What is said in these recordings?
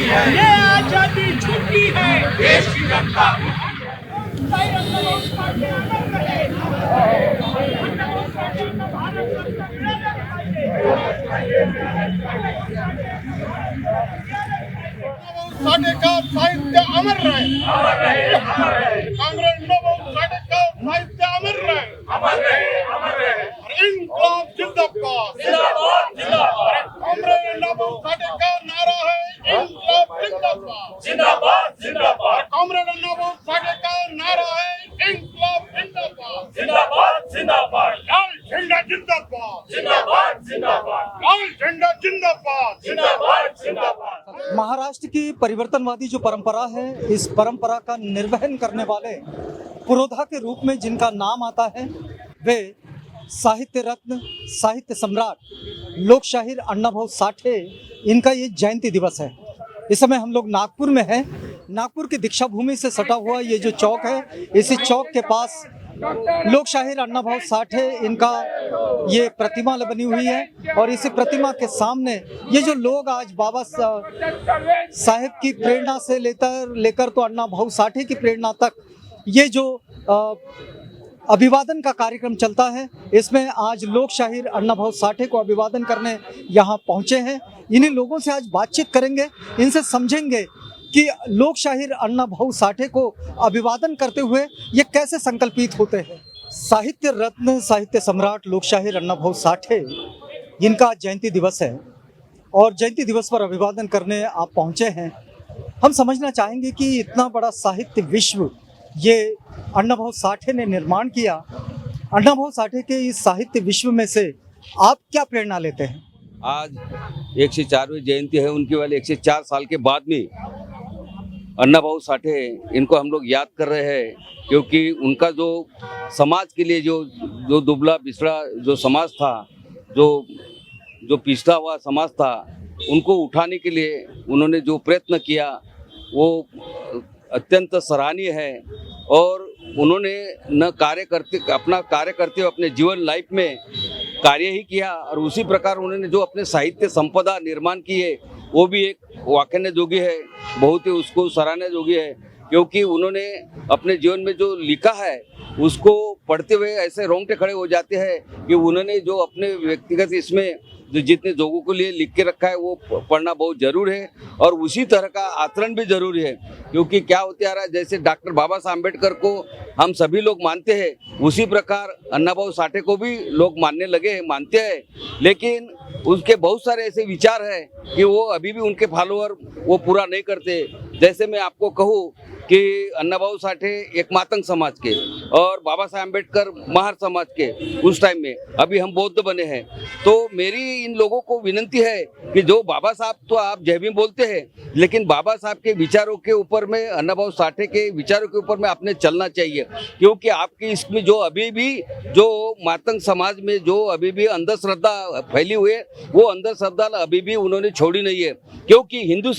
ये आजादी झूठी है, देश की जनता साठेकर साहित्य अमर रहे, कांग्रेस साठेकर साहित्य अमर रहे, इनकलाब जिंदाबाद, कांग्रेस साठेकर नारा है, इनकलाब जिंदाबाद, कांग्रेस साठेकर नारा है, इनकलाब जिंदाबाद, लाल झंडा जिंदाबाद, लाल झंडा जिंदाबाद। महाराष्ट्र की परिवर्तनवादी जो परंपरा है, इस परंपरा का निर्वहन करने वाले पुरोधा के रूप में जिनका नाम आता है, वे साहित्य रत्न, साहित्य सम्राट लोकशाहीर अण्णाभाऊ साठे, इनका ये जयंती दिवस है। इस समय हम लोग नागपुर में हैं। नागपुर की दीक्षा भूमि से सटा हुआ ये जो चौक है, इसी चौक के पास लोकशाहीर अण्णाभाऊ साठे, इनका ये प्रतिमा बनी हुई है और इसी प्रतिमा के सामने ये जो लोग आज बाबा साहेब की प्रेरणा से लेकर तो अण्णाभाऊ साठे की प्रेरणा तक ये जो अभिवादन का कार्यक्रम चलता है, इसमें आज लोकशाहीर अण्णाभाऊ साठे को अभिवादन करने यहाँ पहुँचे हैं। इन्हीं लोगों से आज बातचीत करेंगे, इनसे समझेंगे कि लोकशाहीर अण्णाभाऊ साठे को अभिवादन करते हुए ये कैसे संकल्पित होते हैं। साहित्य रत्न, साहित्य सम्राट लोकशाहीर अण्णाभाऊ साठे, इनका जयंती दिवस है और जयंती दिवस पर अभिवादन करने आप पहुँचे हैं। हम समझना चाहेंगे कि इतना बड़ा साहित्य विश्व ये अण्णाभाऊ साठे ने निर्माण किया। अण्णाभाऊ साठे के इस साहित्य विश्व में से आप क्या प्रेरणा लेते हैं? आज 104वीं जयंती है उनकी वाली। 104 साल के बाद में अण्णाभाऊ साठे, इनको हम लोग याद कर रहे हैं, क्योंकि उनका जो समाज के लिए जो दुबला पिछड़ा जो समाज था, जो पिछड़ा हुआ समाज था, उनको उठाने के लिए उन्होंने जो प्रयत्न किया वो अत्यंत सराहनीय है। और उन्होंने अपना कार्य करते हुए अपने जीवन लाइफ में कार्य ही किया, और उसी प्रकार उन्होंने जो अपने साहित्य संपदा निर्माण की है वो भी एक वाकई जोगी है, बहुत ही उसको सराहने जोगी है। क्योंकि उन्होंने अपने जीवन में जो लिखा है उसको पढ़ते हुए ऐसे रोंगटे खड़े हो जाते हैं कि उन्होंने जो अपने व्यक्तिगत इसमें जो जितने लोगों के लिए लिख के रखा है वो पढ़ना बहुत जरूर है, और उसी तरह का आचरण भी जरूरी है। क्योंकि क्या होते आ रहा है, जैसे डॉक्टर बाबा साहब अम्बेडकर को हम सभी लोग मानते हैं, उसी प्रकार अण्णाभाऊ साठे को भी लोग मानने लगे, मानते हैं। लेकिन उसके बहुत सारे ऐसे विचार हैं कि वो अभी भी उनके फॉलोअर वो पूरा नहीं करते। जैसे मैं आपको कहूँ कि अण्णाभाऊ साठे एक मातंग समाज के और बाबा साहब अम्बेडकर महार समाज के उस टाइम में, अभी हम बौद्ध बने हैं। तो मेरी इन लोगों को विनती है कि जो बाबा साहब तो आप जय भीम बोलते हैं, लेकिन बाबा साहब के विचारों के ऊपर में, अण्णाभाऊ साठे के विचारों के ऊपर में आपने चलना चाहिए। क्योंकि आपकी इसमें जो अभी भी जो मातंग समाज में जो अभी भी अंधश्रद्धा फैली हुई है, वो अंधश्रद्धा अभी भी उन्होंने छोड़ी नहीं है। क्योंकि हिंदू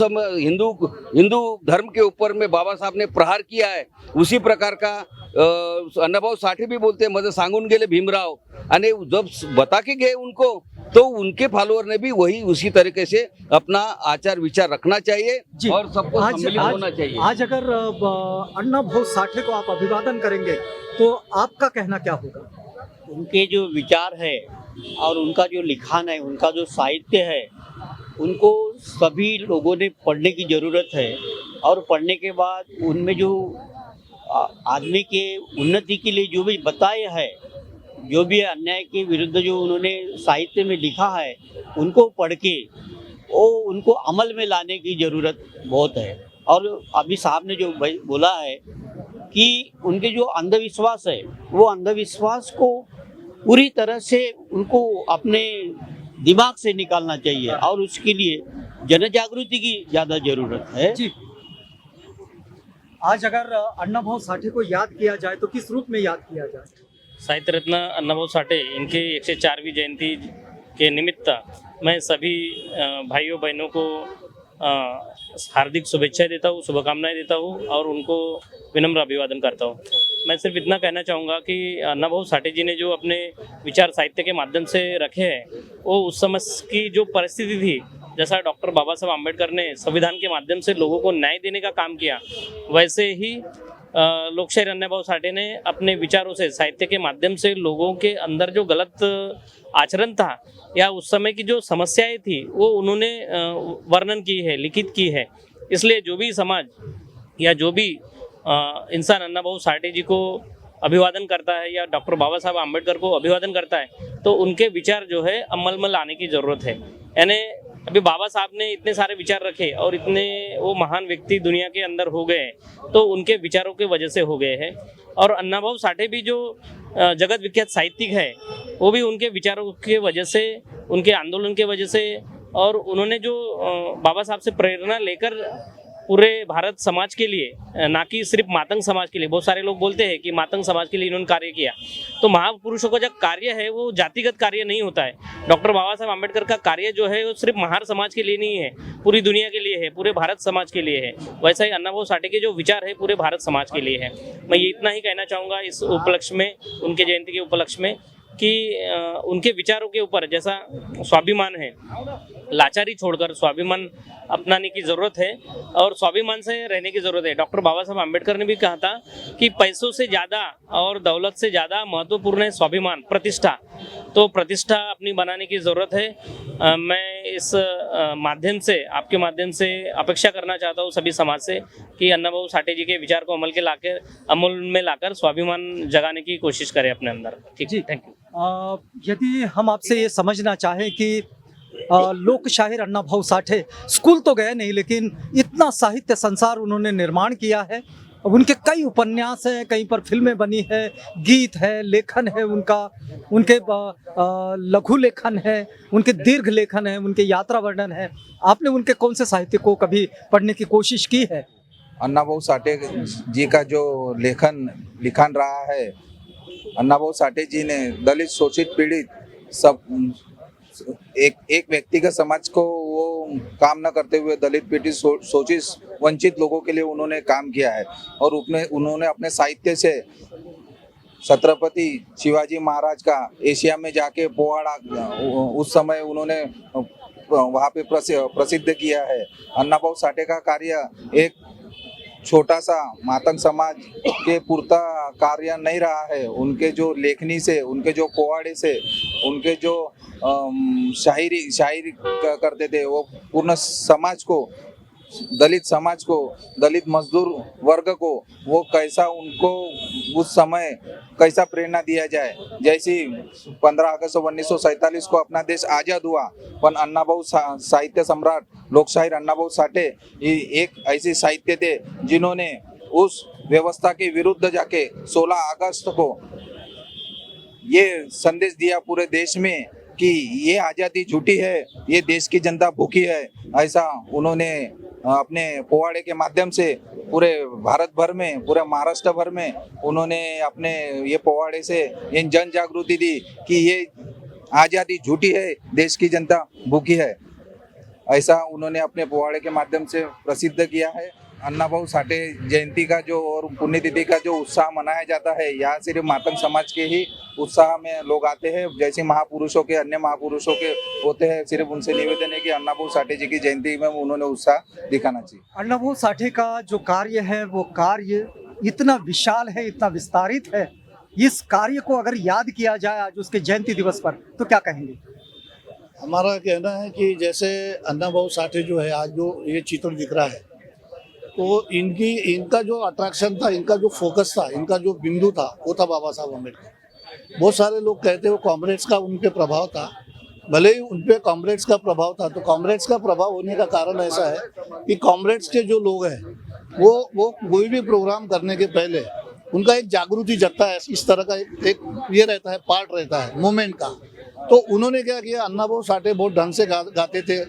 धर्म के ऊपर में बाबा साहब ने प्रहार किया है, उसी प्रकार का अण्णाभाऊ साठे भी बोलते हैं, मजे सांगून गेले भीमराव, आणि जब बता के गए उनको, तो उनके फॉलोअर ने भी वही उसी तरीके से अपना आचार विचार रखना चाहिए और सबको सम्मिलित होना चाहिए। आज अगर अण्णाभाऊ साठे को आप अभिवादन करेंगे तो आपका कहना क्या होगा? उनके जो विचार है और उनका जो लिखान है, उनका जो साहित्य है, उनको सभी लोगों ने पढ़ने की ज़रूरत है। और पढ़ने के बाद उनमें जो आदमी के उन्नति के लिए जो भी बताए है, जो भी अन्याय के विरुद्ध जो उन्होंने साहित्य में लिखा है, उनको पढ़ के उनको अमल में लाने की ज़रूरत बहुत है। और अभी साहब ने जो बोला है कि उनके जो अंधविश्वास है, वो अंधविश्वास को पूरी तरह से उनको अपने दिमाग से निकालना चाहिए, और उसके लिए जन जागृति की ज़्यादा ज़रूरत है। जी, आज अगर अण्णाभाऊ साठे को याद किया जाए तो किस रूप में याद किया जाए? साहित्य रत्न अण्णाभाऊ साठे, इनके 104वीं जयंती के निमित्त मैं सभी भाइयों बहनों को हार्दिक शुभेच्छाएं देता हूँ, शुभकामनाएं देता हूँ और उनको विनम्र अभिवादन करता हूँ। मैं सिर्फ इतना कहना चाहूँगा कि अण्णाभाऊ साठे जी ने जो अपने विचार साहित्य के माध्यम से रखे हैं, वो उस समय की जो परिस्थिति थी जैसा डॉक्टर बाबा साहब आम्बेडकर ने संविधान के माध्यम से लोगों को न्याय देने का काम किया, वैसे ही लोकशाहीर अन्नाभाऊ साठे ने अपने विचारों से, साहित्य के माध्यम से लोगों के अंदर जो गलत आचरण था या उस समय की जो समस्याएं थी वो उन्होंने वर्णन की है, लिखित की है। इसलिए जो भी समाज या जो भी इंसान अन्नाभाऊ साठे जी को अभिवादन करता है या डॉक्टर बाबा साहब आम्बेडकर को अभिवादन करता है तो उनके विचार जो है अमल में लाने की ज़रूरत है। यानी अभी बाबा साहब ने इतने सारे विचार रखे और इतने वो महान व्यक्ति दुनिया के अंदर हो गए हैं तो उनके विचारों के वजह से हो गए हैं। और अन्नाभाऊ साठे भी जो जगत विख्यात साहित्यिक है वो भी उनके विचारों के वजह से, उनके आंदोलन के वजह से, और उन्होंने जो बाबा साहब से प्रेरणा लेकर पूरे भारत समाज के लिए, ना कि सिर्फ मातंग समाज के लिए, बहुत सारे लोग बोलते हैं कि मातंग समाज के लिए इन्होंने कार्य किया, तो महापुरुषों का जो कार्य है वो जातिगत कार्य नहीं होता है। डॉक्टर बाबा साहब आम्बेडकर का कार्य जो है वो सिर्फ महार समाज के लिए नहीं है, पूरी दुनिया के लिए है, पूरे भारत समाज के लिए है। वैसा ही अन्नाभाऊ साठे के जो विचार है पूरे भारत समाज के लिए है। मैं ये इतना ही कहना चाहूँगा इस उपलक्ष्य में, उनके जयंती के उपलक्ष्य में, कि उनके विचारों के ऊपर जैसा स्वाभिमान है, लाचारी छोड़कर स्वाभिमान अपनाने की ज़रूरत है और स्वाभिमान से रहने की ज़रूरत है। डॉक्टर बाबा साहब आम्बेडकर ने भी कहा था कि पैसों से ज़्यादा और दौलत से ज़्यादा महत्वपूर्ण है स्वाभिमान, प्रतिष्ठा। तो प्रतिष्ठा अपनी बनाने की ज़रूरत है। मैं इस माध्यम से, आपके माध्यम से अपेक्षा करना चाहता हूँ सभी समाज से कि अन्नाभाऊ साठे जी के विचार को अमल में लाकर स्वाभिमान जगाने की कोशिश करें अपने अंदर। ठीक जी, थैंक यू। यदि हम आपसे ये समझना चाहें कि लोक शायर अन्नाभाऊ साठे स्कूल तो गए नहीं लेकिन इतना साहित्य संसार उन्होंने निर्माण किया है, उनके कई उपन्यास हैं, कहीं पर फिल्में बनी है, गीत है, लेखन है उनका, उनके लघु लेखन है, उनके दीर्घ लेखन है, उनके यात्रा वर्णन है। आपने उनके कौन से साहित्य को कभी पढ़ने की कोशिश की है? अन्नाभाऊ साठे जी का जो लिखन रहा है, अन्नाभाऊ साठे जी ने दलित, शोषित, पीड़ित सब एक व्यक्तिगत समाज को वो काम न करते हुए दलित, पीड़ित, शोषित, वंचित लोगों के लिए उन्होंने काम किया है। और उन्होंने अपने साहित्य से छत्रपति शिवाजी महाराज का एशिया में जाके पोवाड़ा, उस समय उन्होंने वहाँ पे प्रसिद्ध किया है। अन्नाभाऊ साठे का कार्य एक छोटा सा मातंग समाज के पूर्ता कार्य नहीं रहा है। उनके जो लेखनी से, उनके जो पोवाड़े से, उनके जो शायरी करते थे, वो पूर्ण समाज को, दलित समाज को, दलित मजदूर वर्ग को वो कैसा, उनको उस समय कैसा प्रेरणा दिया जाए। जैसी 15 अगस्त 1947 को अपना देश आज़ाद हुआ, पर अन्नाभाऊ साहित्य सम्राट लोकशाहीर अन्नाभाऊ साठे एक ऐसे साहित्य थे जिन्होंने उस व्यवस्था के विरुद्ध जाके 16 अगस्त को ये संदेश दिया पूरे देश में कि ये आज़ादी झूठी है, ये देश की जनता भूखी है। ऐसा उन्होंने अपने पोवाड़े के माध्यम से पूरे भारत भर में, पूरे महाराष्ट्र भर में उन्होंने अपने ये पोवाड़े से ये जन जागृति दी कि ये आज़ादी झूठी है, देश की जनता भूखी है। ऐसा उन्होंने अपने पोवाड़े के माध्यम से प्रसिद्ध किया है। अन्नाभाऊ साठे जयंती का जो और पुण्यतिथि का जो उत्साह मनाया जाता है, यहाँ सिर्फ मातंग समाज के ही उत्साह में लोग आते हैं। जैसे महापुरुषों के, अन्य महापुरुषों के होते हैं, सिर्फ उनसे निवेदन है कि अन्नाभाऊ साठे जी की जयंती में उन्होंने उत्साह दिखाना चाहिए। अन्नाभाऊ साठे का जो कार्य है वो कार्य इतना विशाल है, इतना विस्तारित है। इस कार्य को अगर याद किया जाए आज उसके जयंती दिवस पर तो क्या कहेंगे? हमारा कहना है कि जैसे अन्नाभाऊ साठे जो है, आज जो ये चित्र दिख रहा है, तो इनका जो अट्रैक्शन था, इनका जो फोकस था, इनका जो बिंदु था, वो था बाबा साहब अम्बेडकर। बहुत सारे लोग कहते हैं वो कॉमरेड्स का उन पे प्रभाव था, भले ही उन पे कॉमरेड्स का प्रभाव था। तो कॉमरेड्स का प्रभाव होने का कारण ऐसा है कि कॉमरेड्स के जो लोग हैं वो कोई भी प्रोग्राम करने के पहले उनका एक जागृति जगता है, इस तरह का एक ये रहता है, पार्ट रहता है मूवमेंट का। तो उन्होंने क्या किया, अन्नाभाऊ साठे बहुत ढंग से गाते थे,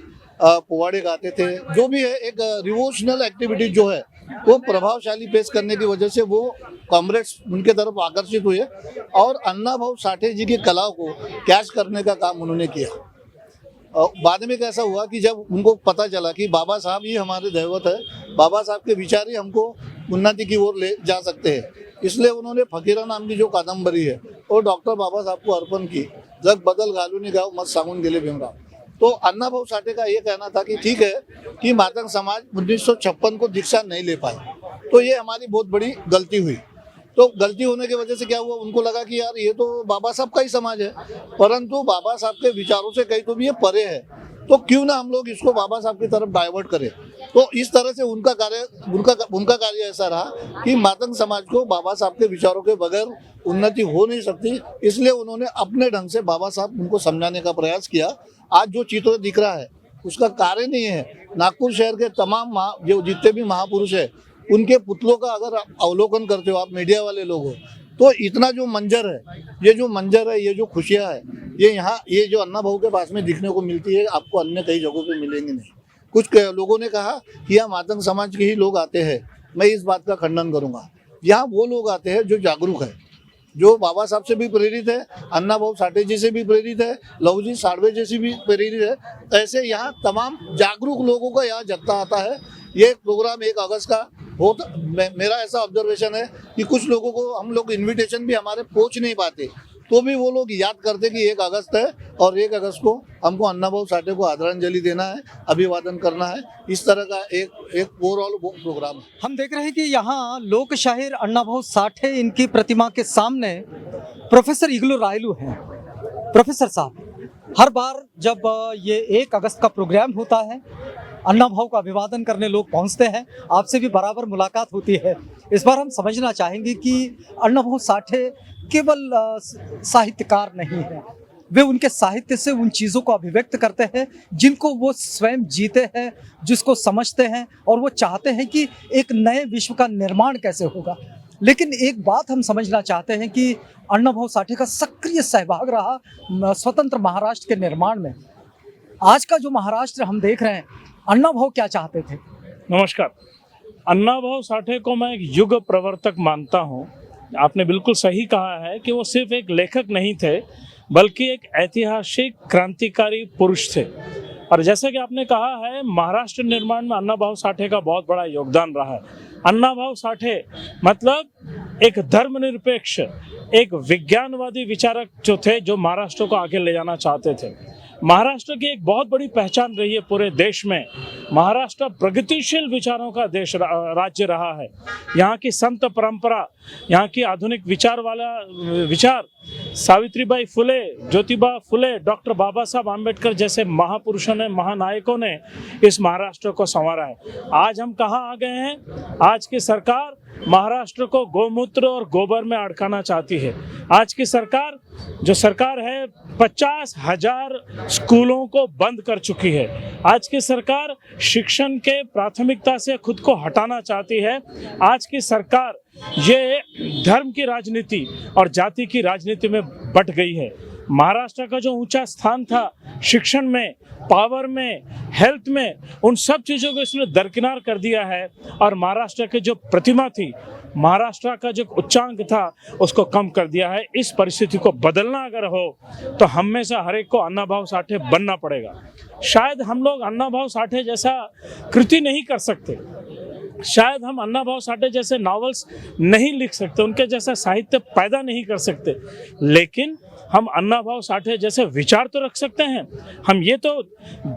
पोवाड़े गाते थे, जो भी है एक रिवोल्यूशनल एक्टिविटी जो है वो प्रभावशाली पेश करने की वजह से वो कॉमरेड्स उनके तरफ आकर्षित हुए और अन्नाभाऊ साठे जी की कला को कैच करने का काम उन्होंने किया। बाद में कैसा हुआ कि जब उनको पता चला कि बाबा साहब ही हमारे दैवत है, बाबा साहब के विचार ही हमको उन्नति की ओर ले जा सकते हैं, इसलिए उन्होंने फकीरा नाम की जो कादंबरी है वो डॉक्टर बाबा साहब को अर्पण की। जग बदल घालूनी गाव मत सांगून गेले भीमराव। तो अन्ना भाऊ साठे का ये कहना था कि ठीक है कि मातंग समाज 1956 को दीक्षा नहीं ले पाए, तो ये हमारी बहुत बड़ी गलती हुई। तो गलती होने की वजह से क्या हुआ, उनको लगा कि यार ये तो बाबा साहब का ही समाज है, परंतु बाबा साहब के विचारों से कहीं तो भी ये परे है, तो क्यों ना हम लोग इसको बाबा साहब की तरफ डाइवर्ट करें। तो इस तरह से उनका कार्य ऐसा रहा कि मातंग समाज को बाबा साहब के विचारों के बगैर उन्नति हो नहीं सकती, इसलिए उन्होंने अपने ढंग से बाबा साहब उनको समझाने का प्रयास किया। आज जो चित्र दिख रहा है उसका कारण ही है, नागपुर शहर के तमाम जो जितने भी महापुरुष है उनके पुतलों का अगर आप अवलोकन करते हो, आप मीडिया वाले लोग हो, तो इतना जो मंजर है, ये जो खुशियाँ है, ये जो अन्ना भाऊ के पास में दिखने को मिलती है, आपको अन्य कई जगहों पे मिलेंगी नहीं। कुछ लोगों ने कहा कि यहाँ मातंग समाज के ही लोग आते हैं, मैं इस बात का खंडन करूँगा। यहाँ वो लोग आते हैं जो जागरूक है, जो बाबा साहब से भी प्रेरित है, अन्ना भाऊ साठे जी से भी प्रेरित है, लवजी साड़वे जैसी भी प्रेरित है। ऐसे यहाँ तमाम जागरूक लोगों का यहाँ जत्था आता है। ये प्रोग्राम 1 अगस्त का मेरा ऐसा ऑब्जर्वेशन है कि कुछ लोगों को हम लोग इन्विटेशन भी हमारे पहुँच नहीं पाते, तो भी वो लोग याद करते कि 1 अगस्त है और 1 अगस्त को हमको अन्ना भाऊ साठे को आदरांजलि देना है, अभिवादन करना है। इस तरह का एक ओवरऑल प्रोग्राम है। हम देख रहे हैं कि यहाँ लोक शाहिर अन्ना भाऊ साठे इनकी प्रतिमा के सामने प्रोफेसर इग्लू रायलू हैं। प्रोफेसर साहब, हर बार जब ये 1 अगस्त का प्रोग्राम होता है, अन्ना भाऊ का अभिवादन करने लोग पहुंचते हैं, आपसे भी बराबर मुलाकात होती है। इस बार हम समझना चाहेंगे कि अन्ना भाऊ साठे केवल साहित्यकार नहीं है, वे उनके साहित्य से उन चीज़ों को अभिव्यक्त करते हैं जिनको वो स्वयं जीते हैं, जिसको समझते हैं, और वो चाहते हैं कि एक नए विश्व का निर्माण कैसे होगा। लेकिन एक बात हम समझना चाहते हैं कि अन्ना भाऊ साठे का सक्रिय सहभाग रहा स्वतंत्र महाराष्ट्र के निर्माण में। आज का जो महाराष्ट्र हम देख रहे हैं, अन्ना भाऊ क्या चाहते थे? नमस्कार। अन्ना भाऊ साठे को मैं एक युग प्रवर्तक मानता हूँ। आपने बिल्कुल सही कहा है कि वो सिर्फ एक लेखक नहीं थे, बल्कि एक ऐतिहासिक क्रांतिकारी पुरुष थे। और जैसे कि आपने कहा है, महाराष्ट्र निर्माण में अन्ना भाऊ साठे का बहुत बड़ा योगदान रहा है। अन्ना भाऊ साठे मतलब एक धर्मनिरपेक्ष, एक विज्ञानवादी विचारक जो थे, जो महाराष्ट्र को आगे ले जाना चाहते थे। महाराष्ट्र की एक बहुत बड़ी पहचान रही है पूरे देश में। महाराष्ट्र प्रगतिशील विचारों का देश राज्य रहा है। यहाँ की संत परंपरा, यहाँ की आधुनिक विचार सावित्रीबाई फुले, ज्योतिबा फुले, डॉक्टर बाबा साहब आम्बेडकर जैसे महापुरुषों ने, महानायकों ने इस महाराष्ट्र को संवारा है। आज हम कहाँ आ गए हैं? आज की सरकार महाराष्ट्र को गोमूत्र और गोबर में अड़काना चाहती है। आज की सरकार जो सरकार है 50,000 स्कूलों को बंद कर चुकी है। आज की सरकार शिक्षण के प्राथमिकता से खुद को हटाना चाहती है। आज की सरकार ये धर्म की राजनीति और जाति की राजनीति में बट गई है। महाराष्ट्र का जो ऊंचा स्थान था शिक्षण में, पावर में, हेल्थ में, उन सब चीज़ों को इसने दरकिनार कर दिया है। और महाराष्ट्र की जो प्रतिमा थी, महाराष्ट्र का जो उच्चांक था, उसको कम कर दिया है। इस परिस्थिति को बदलना अगर हो तो हम में से हर एक को अन्ना भाऊ साठे बनना पड़ेगा। शायद हम लोग अन्ना भाऊ साठे जैसा कृति नहीं कर सकते, शायद हम अन्ना भाऊ साठे जैसे नॉवेल्स नहीं लिख सकते, उनके जैसा साहित्य पैदा नहीं कर सकते, लेकिन हम अन्ना भाऊ साठे जैसे विचार तो रख सकते हैं। हम ये तो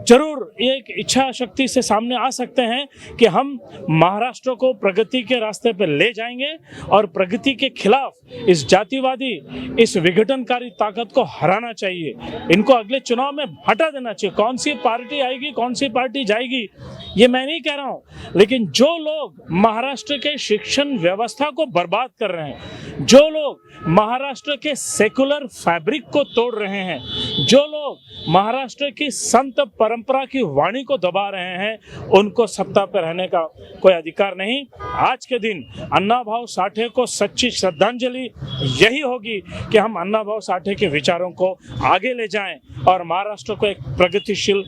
जरूर एक इच्छा शक्ति से सामने आ सकते हैं कि हम महाराष्ट्र को प्रगति के रास्ते पर ले जाएंगे और प्रगति के खिलाफ इस जातिवादी, इस विघटनकारी ताकत को हराना चाहिए। इनको अगले चुनाव में हटा देना चाहिए। कौन सी पार्टी आएगी, कौन सी पार्टी जाएगी, ये मैं नहीं कह रहा हूँ, लेकिन जो लोग महाराष्ट्र के शिक्षण व्यवस्था को बर्बाद कर रहे हैं, जो लोग महाराष्ट्र के सेकुलर फैब्रिक को तोड़ रहे हैं, जो लोग महाराष्ट्र की संत परंपरा की वाणी को दबा रहे हैं, उनको सत्ता पर रहने का कोई अधिकार नहीं। आज के दिन अन्ना भाऊ साठे को सच्ची श्रद्धांजलि यही होगी कि हम अन्ना भाऊ साठे के विचारों को आगे ले जाएं और महाराष्ट्र को एक प्रगतिशील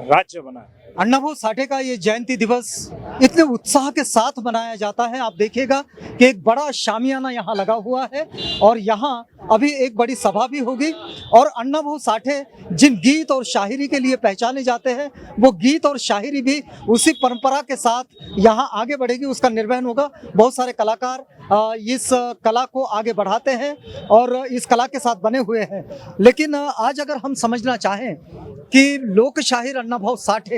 राज्य बनाएं। अन्ना भाऊ साठे का ये जयंती दिवस इतने उत्साह के साथ मनाया जाता है। आप देखिएगा कि एक बड़ा शामियाना यहाँ लगा हुआ है और यहाँ अभी एक बड़ी सभा भी होगी। और अन्ना भाऊ साठे जिन गीत और शायरी के लिए पहचाने जाते हैं, वो गीत और शायरी भी उसी परंपरा के साथ यहाँ आगे बढ़ेगी, उसका निर्वहन होगा। बहुत सारे कलाकार इस कला को आगे बढ़ाते हैं और इस कला के साथ बने हुए हैं। लेकिन आज अगर हम समझना चाहें कि लोक शाहीर अन्ना भाऊ साठे,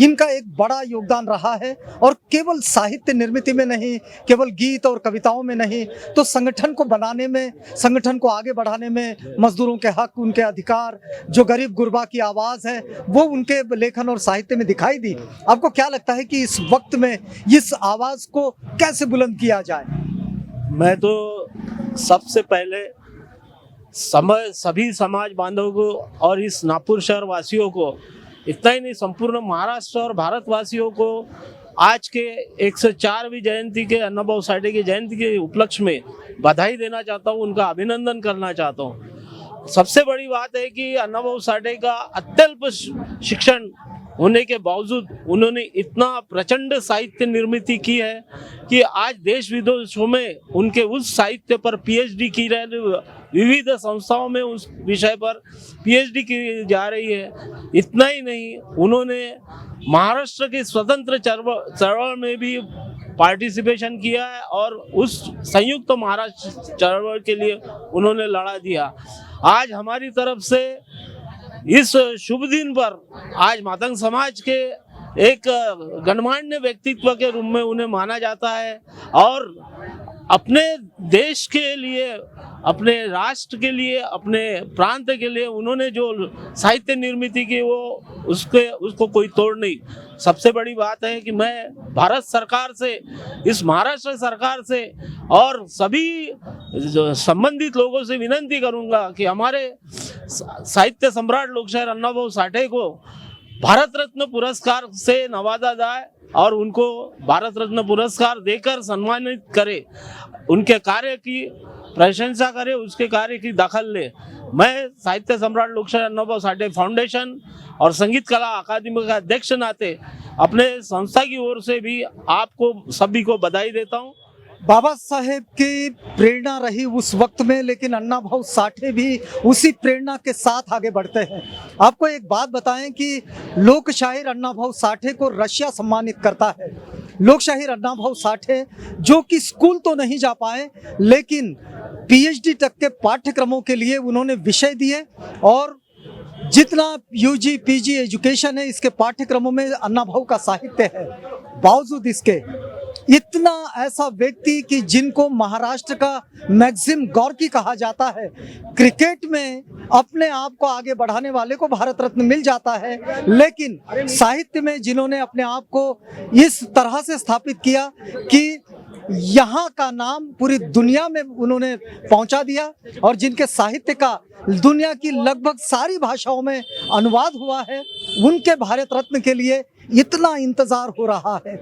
इनका एक बड़ा योगदान रहा है और केवल साहित्य निर्मित में नहीं, केवल गीत और कविताओं में नहीं, तो संगठन को बनाने में, संगठन को आगे बढ़ाने में, मजदूरों के हक, उनके अधिकार, जो गरीब गुरबा की आवाज़ है वो उनके लेखन और साहित्य में दिखाई दी। आपको क्या लगता है कि इस वक्त में इस आवाज़ को कैसे बुलंद किया जाए? मैं तो सबसे पहले सभी समाज बांधवों को और इस नागपुर शहर वासियों को, इतना ही नहीं संपूर्ण महाराष्ट्र और भारतवासियों को आज के 104वीं जयंती के अन्ना भाऊ साठे की जयंती के उपलक्ष्य में बधाई देना चाहता हूँ, उनका अभिनंदन करना चाहता हूँ। सबसे बड़ी बात है कि अन्ना भाऊ साठे का अत्यल्प शिक्षण होने के बावजूद उन्होंने इतना प्रचंड साहित्य निर्मित की है कि आज देश विदेशों में उनके उस साहित्य पर पीएचडी की रही, विविध संस्थाओं में उस विषय पर पीएचडी की जा रही है। इतना ही नहीं, उन्होंने महाराष्ट्र की स्वतंत्र चळवळ में भी पार्टिसिपेशन किया है और उस संयुक्त महाराष्ट्र चळवळ के लिए उन्होंने लड़ा दिया। आज हमारी तरफ से इस शुभ दिन पर आज मातंग समाज के एक गणमान्य व्यक्तित्व के रूप में उन्हें माना जाता है और अपने देश के लिए, अपने राष्ट्र के लिए, अपने प्रांत के लिए उन्होंने जो साहित्य निर्मित की वो उसको कोई तोड़ नहीं। सबसे बड़ी बात है कि मैं भारत सरकार से, इस महाराष्ट्र सरकार से और सभी संबंधित लोगों से विनंती करूंगा कि हमारे साहित्य सम्राट लोकशाहीर अन्ना भाऊ साठे को भारत रत्न पुरस्कार से नवाजा जाए और उनको भारत रत्न पुरस्कार देकर सम्मानित करे, उनके कार्य की प्रशंसा करे, उसके कार्य की दखल ले। मैं साहित्य सम्राट लोकशाहीर अन्ना भाऊ साठे फाउंडेशन और संगीत कला अकादमी का अध्यक्ष नाते अपने संस्था की ओर से भी आपको सभी को बधाई देता हूँ। बाबा साहेब की प्रेरणा रही उस वक्त में, लेकिन अन्ना भाऊ साठे भी उसी प्रेरणा के साथ आगे बढ़ते हैं। आपको एक बात बताएं कि लोक शाहीर अन्ना भाऊ साठे को रशिया सम्मानित करता है। लोक शाहीर अन्ना भाऊ साठे जो कि स्कूल तो नहीं जा पाए, लेकिन पीएचडी तक के पाठ्यक्रमों के लिए उन्होंने विषय दिए और जितना यूजी पीजी एजुकेशन है इसके पाठ्यक्रमों में अन्ना भाऊ का साहित्य है। बावजूद इसके इतना ऐसा व्यक्ति कि जिनको महाराष्ट्र का मैक्सिम गॉर्की कहा जाता है, क्रिकेट में अपने आप को आगे बढ़ाने वाले को भारत रत्न मिल जाता है, लेकिन साहित्य में जिन्होंने अपने आप को इस तरह से स्थापित किया कि यहाँ का नाम पूरी दुनिया में उन्होंने पहुंचा दिया और जिनके साहित्य का दुनिया की लगभग सारी भाषाओं में अनुवाद हुआ है, उनके भारत रत्न के लिए इतना इंतजार हो रहा है।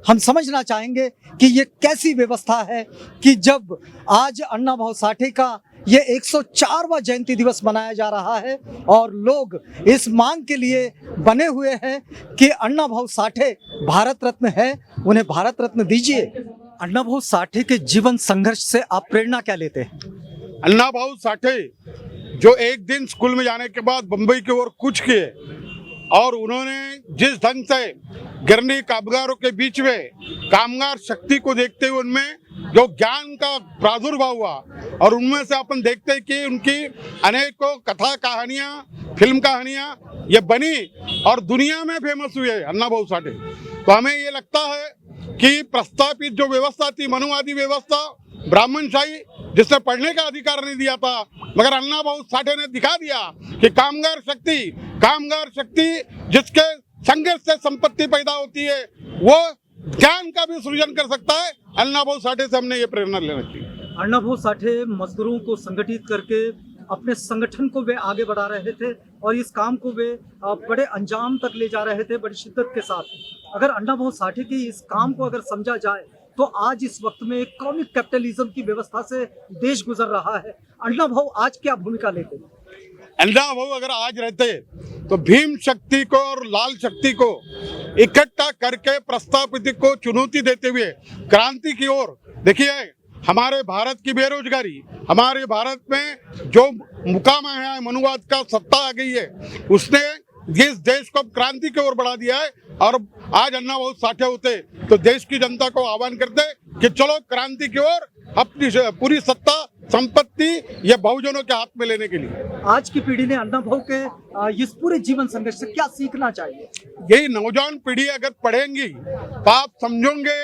हम समझना चाहेंगे कि ये कैसी व्यवस्था है कि जब आज अन्ना भाऊ साठे का ये 104वां जयंती दिवस मनाया जा रहा है और लोग इस मांग के लिए बने हुए हैं कि अन्ना भाऊ साठे भारत रत्न है, उन्हें भारत रत्न दीजिए। अन्ना भाऊ साठे के जीवन संघर्ष से आप प्रेरणा क्या लेते हैं? अन्ना भाऊ साठे जो एक दिन स्कूल में जाने के बाद बंबई की ओर कूच किए और उन्होंने जिस ढंग से गिरनी कामगारों के बीच में कामगार शक्ति को देखते हुए उनमें जो ज्ञान का प्रादुर्भाव हुआ और उनमें से अपन देखते हैं कि उनकी अनेकों कथा कहानियां, फिल्म कहानियां ये बनी और दुनिया में फेमस हुए अन्ना भाऊ साठे। तो हमें ये लगता है कि प्रस्तावित जो व्यवस्था थी, मनुवादी व्यवस्था, ब्राह्मणशाही, जिसने पढ़ने का अधिकार नहीं दिया था, मगर अन्ना भाऊ साठे ने दिखा दिया कि कामगार शक्ति जिसके संघर्ष से संपत्ति पैदा होती है वो ज्ञान का भी सृजन कर सकता है। अन्ना भाऊ साठे से हमने ये प्रेरणा लेना चाहिए। अन्ना भाऊ साठे मजदूरों को संगठित करके अपने संगठन को वे आगे बढ़ा रहे थे और इस काम को वे बड़े अंजाम तक ले जा रहे थे बड़ी शिद्दत के साथ। अगर अन्ना भाऊ साठे की इस काम को अगर समझा जाए तो आज इस वक्त में क्रॉनिक कैपिटलिज्म की व्यवस्था से देश गुजर रहा है। अन्ना भाऊ आज क्या भूमिका लेते? अन्ना भाऊ अगर आज रहते तो भीम शक्ति को और लाल शक्ति को इकट्ठा करके प्रस्तावित को चुनौती देते हुए क्रांति की ओर, देखिए हमारे भारत की बेरोजगारी, हमारे भारत में जो मुकाम है मनुवाद का सत्ता आ गई है, उसने इस देश को क्रांति की ओर बढ़ा दिया है। और आज अन्ना भाऊ साठे होते तो देश की जनता को आह्वान करते कि चलो क्रांति की ओर, अपनी पूरी सत्ता संपत्ति ये बहुजनों के हाथ में लेने के लिए। आज की पीढ़ी ने अण्णा भाऊ के इस पूरे जीवन संघर्ष से क्या सीखना चाहिए? यही नौजवान पीढ़ी अगर पढ़ेंगी तो आप समझोगे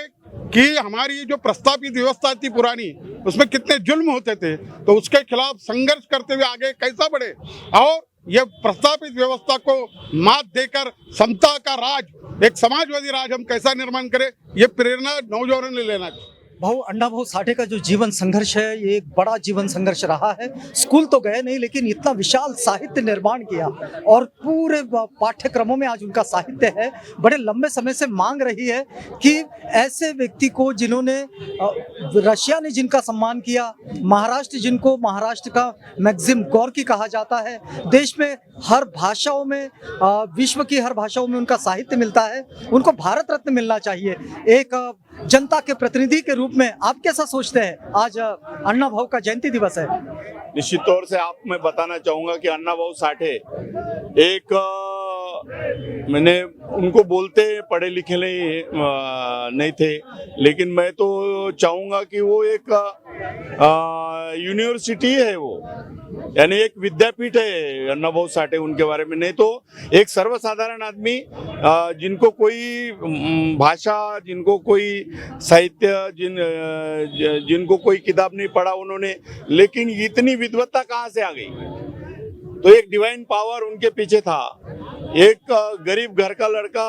कि हमारी जो प्रस्तावित व्यवस्था थी पुरानी, उसमें कितने जुल्म होते थे, तो उसके खिलाफ संघर्ष करते हुए आगे कैसा बढ़े और ये प्रस्तावित व्यवस्था को मात देकर समता का राज, एक समाजवादी राज हम कैसा निर्माण करें, ये प्रेरणा नौजवानों ने लेना चाहिए। भाऊ, अण्णा भाऊ साठे का जो जीवन संघर्ष है ये एक बड़ा जीवन संघर्ष रहा है। स्कूल तो गए नहीं, लेकिन इतना विशाल साहित्य निर्माण किया और पूरे पाठ्यक्रमों में आज उनका साहित्य है। बड़े लंबे समय से मांग रही है कि ऐसे व्यक्ति को जिन्होंने रशिया ने जिनका सम्मान किया, महाराष्ट्र जिनको महाराष्ट्र का मैक्सिम गोर्की कहा जाता है, देश में हर भाषाओं में, विश्व की हर भाषाओं में उनका साहित्य मिलता है, उनको भारत रत्न मिलना चाहिए। एक जनता के प्रतिनिधि के रूप में आप कैसा सोचते हैं? आज अण्णा भाऊ का जयंती दिवस है। निश्चित तौर से आप मैं बताना चाहूँगा कि अण्णा भाऊ साठे एक मैंने उनको बोलते पढ़े लिखे नहीं थे, लेकिन मैं तो चाहूँगा कि वो एक यूनिवर्सिटी है, वो यानी एक विद्यापीठ है अण्णा भाऊ साठे उनके बारे में। नहीं तो एक सर्वसाधारण आदमी जिनको कोई भाषा, जिनको कोई साहित्य, जिनको कोई किताब नहीं पढ़ा उन्होंने, लेकिन इतनी विद्वत्ता कहाँ से आ गई? तो एक डिवाइन पावर उनके पीछे था। एक गरीब घर का लड़का,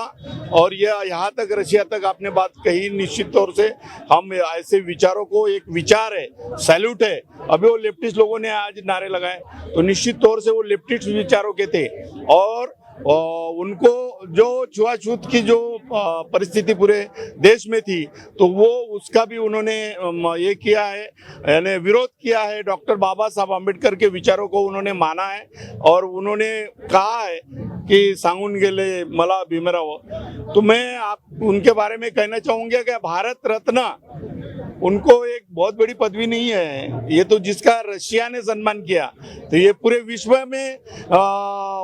और यह यहाँ तक रशिया तक आपने बात कही, निश्चित तौर से हम ऐसे विचारों को, एक विचार है, सैल्यूट है। अभी वो लेफ्टिस्ट लोगों ने आज नारे लगाए, तो निश्चित तौर से वो लेफ्टिस्ट विचारों के थे और उनको जो छुआछूत की जो परिस्थिति पूरे देश में थी, तो वो उसका भी उन्होंने ये किया है, यानी विरोध किया है। डॉक्टर बाबा साहब आम्बेडकर के विचारों को उन्होंने माना है और उन्होंने कहा है कि सांगून गेले मला भीमराव। तो मैं आप उनके बारे में कहना चाहूँगा कि भारत रत्न उनको एक बहुत बड़ी पदवी नहीं है, ये तो जिसका रशिया ने सम्मान किया, तो ये पूरे विश्व में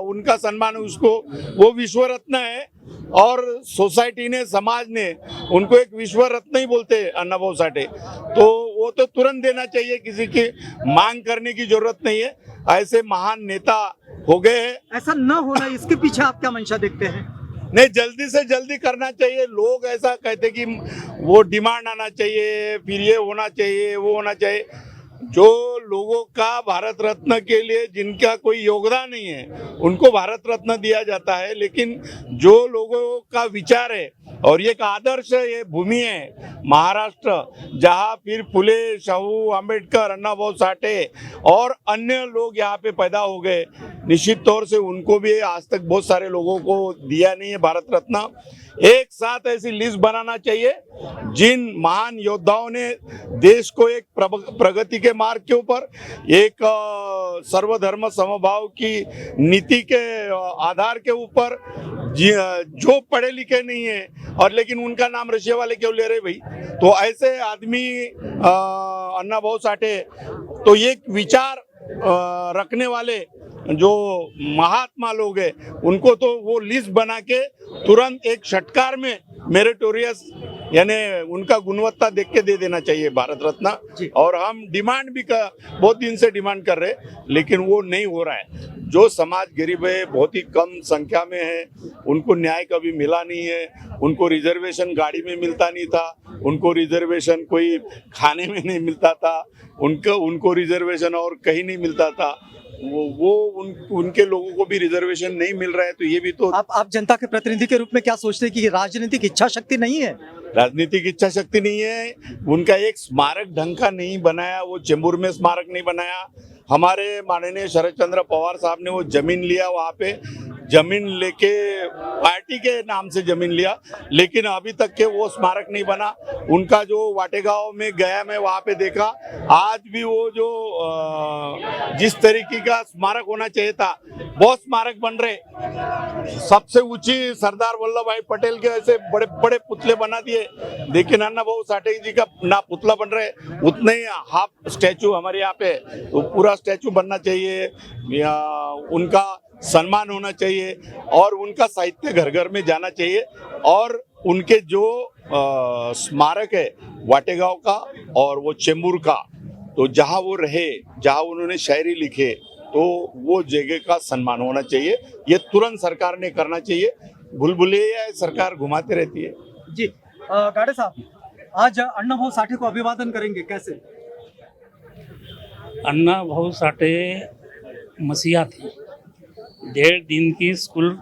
उनका सम्मान, उसको वो विश्व रत्न है। और सोसाइटी ने, समाज ने उनको एक विश्व रत्न ही बोलते हैं अण्णा भाऊ साठे, तो वो तो तुरंत देना चाहिए, किसी की मांग करने की जरूरत नहीं है। ऐसे महान नेता हो गए हैं। ऐसा न होना, इसके पीछे आप क्या मंशा देखते हैं? नहीं, जल्दी से जल्दी करना चाहिए। लोग ऐसा कहते कि वो डिमांड आना चाहिए, फिर ये होना चाहिए, वो होना चाहिए। जो लोगों का भारत रत्न के लिए जिनका कोई योगदान नहीं है, उनको भारत रत्न दिया जाता है, लेकिन जो लोगों का विचार है और एक आदर्श ये भूमि है महाराष्ट्र, जहाँ फिर फुले, शाहू, आम्बेडकर, अण्णा भाऊ साठे और अन्य लोग यहाँ पे पैदा हो गए, निश्चित तौर से उनको भी आज तक बहुत सारे लोगों को दिया नहीं है भारत रत्न। एक साथ ऐसी लिस्ट बनाना चाहिए जिन महान योद्धाओं ने देश को एक प्रगति के मार्ग के ऊपर, एक सर्वधर्म समभाव की नीति के आधार के ऊपर, जो पढ़े लिखे नहीं है और लेकिन उनका नाम रशिया वाले क्यों ले रहे भाई? तो ऐसे आदमी अण्णा भाऊ साठे तो एक विचार रखने वाले जो महात्मा लोग हैं, उनको तो वो लिस्ट बना के तुरंत एक षटकार में मेरिटोरियस, यानी उनका गुणवत्ता देख के दे देना चाहिए भारत रत्न। और हम डिमांड भी बहुत दिन से डिमांड कर रहे, लेकिन वो नहीं हो रहा है। जो समाज गरीब है, बहुत ही कम संख्या में है, उनको न्याय कभी मिला नहीं है। उनको रिजर्वेशन गाड़ी में मिलता नहीं था, उनको रिजर्वेशन कोई खाने में नहीं मिलता था, उनको रिजर्वेशन और कहीं नहीं मिलता था। उनके लोगों को भी रिजर्वेशन नहीं मिल रहा है। तो ये भी तो आप जनता के प्रतिनिधि के रूप में क्या सोचते हैं कि राजनीतिक इच्छा शक्ति नहीं है? राजनीतिक इच्छा शक्ति नहीं है, उनका एक स्मारक ढंग का नहीं बनाया, वो चेंबूर में स्मारक नहीं बनाया। हमारे माननीय शरद चंद्र पवार साहब ने वो जमीन लिया, वहाँ पे जमीन लेके पार्टी के नाम से जमीन लिया, लेकिन अभी तक के वो स्मारक नहीं बना। उनका जो वाटेगांव में गया, मैं वहाँ पे देखा, आज भी वो जो जिस तरीके का स्मारक होना चाहिए था, बहुत स्मारक बन रहे। सबसे ऊंची सरदार वल्लभ भाई पटेल के ऐसे बड़े बड़े पुतले बना दिए, लेकिन अण्णा भाऊ साठे जी का ना पुतला बन रहे, उतने ही हाफ स्टैचू हमारे यहाँ पे, तो पूरा स्टैचू बनना चाहिए, उनका सम्मान होना चाहिए और उनका साहित्य घर घर में जाना चाहिए। और उनके जो स्मारक है वाटेगांव का और वो चेंबूर का, तो जहाँ वो रहे, जहाँ उन्होंने शायरी लिखे, तो वो जगह का सम्मान होना चाहिए। ये तुरंत सरकार ने करना चाहिए। भूलभुलैया सरकार घुमाते रहती है। जी गाड़े साहब, आज अण्णा भाऊ साठे को अभिवादन करेंगे, कैसे? अन्ना भाऊ साठे मसीहा थे। 1.5 दिन की स्कूल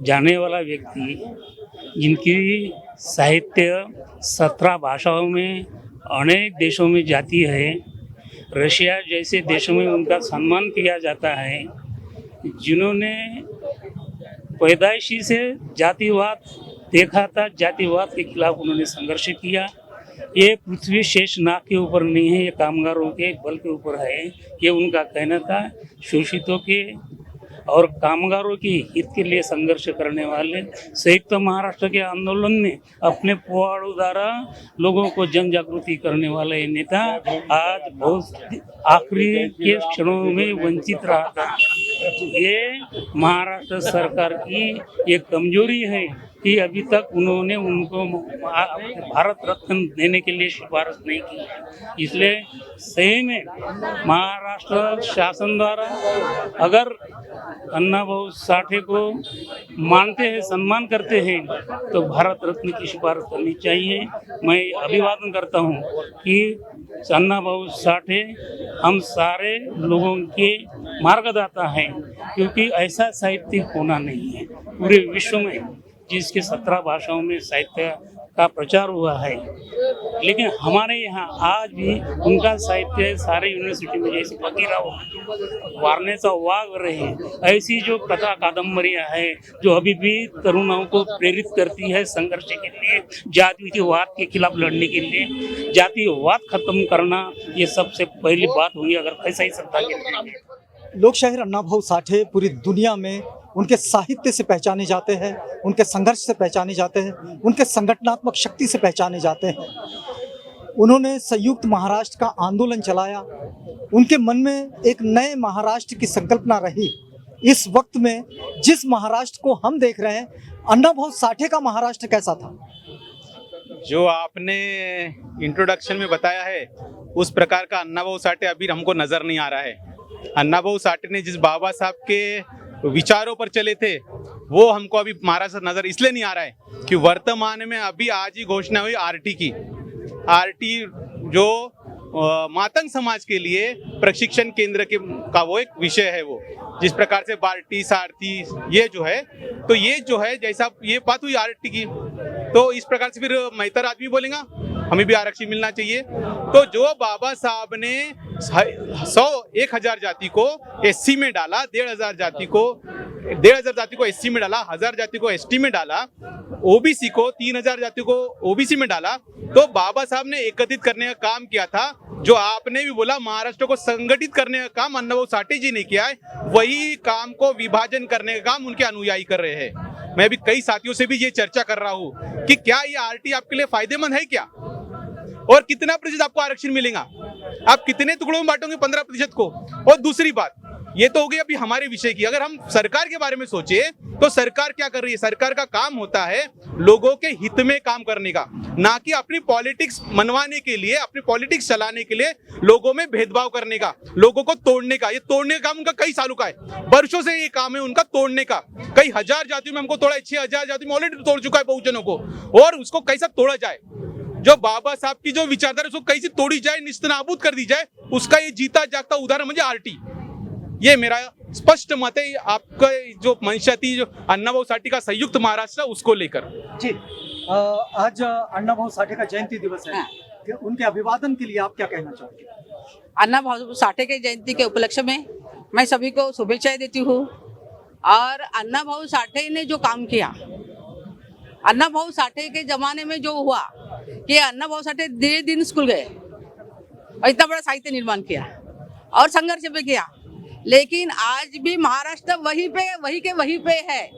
जाने वाला व्यक्ति, जिनकी साहित्य 17 भाषाओं में अनेक देशों में जाती है, रशिया जैसे देशों में उनका सम्मान किया जाता है, जिन्होंने पैदाइशी से जातिवाद देखा था, जातिवाद के खिलाफ उन्होंने संघर्ष किया। ये पृथ्वी शेष नाग के ऊपर नहीं है, ये कामगारों के बल के ऊपर है, ये उनका कहना था। शोषितों के और कामगारों के हित के लिए संघर्ष करने वाले संयुक्त महाराष्ट्र के आंदोलन में अपने पोवाड़ों द्वारा लोगों को जन जागृति करने वाले नेता आज बहुत आखिरी के क्षणों में वंचित रहा था। ये महाराष्ट्र सरकार की एक कमजोरी है कि अभी तक उन्होंने उनको भारत रत्न देने के लिए सिफारिश नहीं की। इसलिए सही में महाराष्ट्र शासन द्वारा अगर अन्ना भाऊ साठे को मानते हैं, सम्मान करते हैं, तो भारत रत्न की सिफारिश करनी चाहिए। मैं अभिवादन करता हूं कि अन्ना भाऊ साठे हम सारे लोगों के मार्गदाता हैं, क्योंकि ऐसा साहित्य होना नहीं है पूरे विश्व में जिसके 17 भाषाओं में साहित्य का प्रचार हुआ है। लेकिन हमारे यहाँ आज भी उनका साहित्य सारे यूनिवर्सिटी में, जैसे फकीराव वारनेचा वाघ रहे, ऐसी जो कथा कादम्बरियाँ हैं जो अभी भी तरुणाओं को प्रेरित करती है संघर्ष के लिए, जातिवाद के खिलाफ लड़ने के लिए। जातिवाद खत्म करना ये सबसे पहली बात हुई अगर कैसा ही सत्ता के लिए। लोकशाहीर अण्णा भाऊ साठे पूरी दुनिया में उनके साहित्य से पहचाने जाते हैं, उनके संघर्ष से पहचाने जाते हैं, उनके संगठनात्मक शक्ति से पहचाने जाते हैं। उन्होंने संयुक्त महाराष्ट्र का आंदोलन चलाया, उनके मन में एक नए महाराष्ट्र की संकल्पना रही। इस वक्त में जिस महाराष्ट्र को हम देख रहे हैं, अण्णा भाऊ साठे का महाराष्ट्र कैसा था? जो आपने इंट्रोडक्शन में बताया है उस प्रकार का अण्णा भाऊ साठे अभी हमको नजर नहीं आ रहा है। अण्णा भाऊ साठे ने जिस बाबा साहब के विचारों पर चले थे वो हमको अभी महाराष्ट्र नजर इसलिए नहीं आ रहा है कि वर्तमान में अभी आज ही घोषणा हुई आरटी की। आरटी जो मातंग समाज के लिए प्रशिक्षण केंद्र का वो एक विषय है, वो जिस प्रकार से बाल्टी सारथी ये जो है, तो ये जो है जैसा ये बात हुई आरटी की, तो इस प्रकार से फिर मेहतर आदमी बोलेगा हमें भी आरक्षण मिलना चाहिए। तो जो बाबा साहब ने 1,000 जाति को एससी में डाला, 1,500 जाति को एससी में डाला, 1,000 जाति को एसटी में डाला, ओबीसी को 3,000 जाति को ओबीसी में डाला, तो बाबा साहब ने एकत्रित करने का काम किया था। जो आपने भी बोला महाराष्ट्र को संगठित करने का काम अन्ना भाऊ साठे जी ने किया है, वही काम को विभाजन करने का काम उनके अनुयायी कर रहे हैं। मैं भी कई साथियों से भी ये चर्चा कर रहा हूँ कि क्या ये आरटी आपके लिए फायदेमंद है क्या, और कितना प्रतिशत आपको आरक्षण मिलेगा, आप कितने टुकड़ों में बांटोगे 15% को। और दूसरी बात ये तो हो गई अभी हमारे विषय की। अगर हम सरकार के बारे में सोचे तो सरकार क्या कर रही है? सरकार का काम होता है लोगों के हित में काम करने का, ना कि अपनी पॉलिटिक्स मनवाने के लिए, अपनी पॉलिटिक्स चलाने के लिए लोगों में भेदभाव करने का, लोगों को तोड़ने का। ये तोड़ने का काम उनका कई सालों का है, वर्षों से ये काम है उनका तोड़ने का। कई हजार जातियों में हमको तोड़ा, 6,000 जातियों में ऑलरेडी तोड़ चुका है बहुजनों को, और उसको कैसा तोड़ा जाए, जो बाबा साहब की जो विचारधारा उसको कैसे तोड़ी जाए, निस्तनाबूद कर दी जाए, उसका ये जीता जागता उदाहरण मुझे आरटी। ये मेरा स्पष्ट मत है आपका जो मंशा थी, जो अन्ना भाऊ साठे का संयुक्त महाराष्ट्र उसको लेकर। जी आज अण्णा भाऊ साठे का जयंती दिवस है, उनके अभिवादन के लिए आप क्या कहना चाहोगे? अन्ना भाऊ साठे के जयंती के उपलक्ष्य में मैं सभी को शुभेच्छाएं देती हूँ। और अन्ना भाऊ साठे ने जो काम किया, अन्ना भाऊ साठे के जमाने में जो हुआ कि अन्ना भाऊ साठे 1.5 दिन स्कूल गए और इतना बड़ा साहित्य निर्माण किया और संघर्ष भी किया, लेकिन आज भी महाराष्ट्र वही पे है।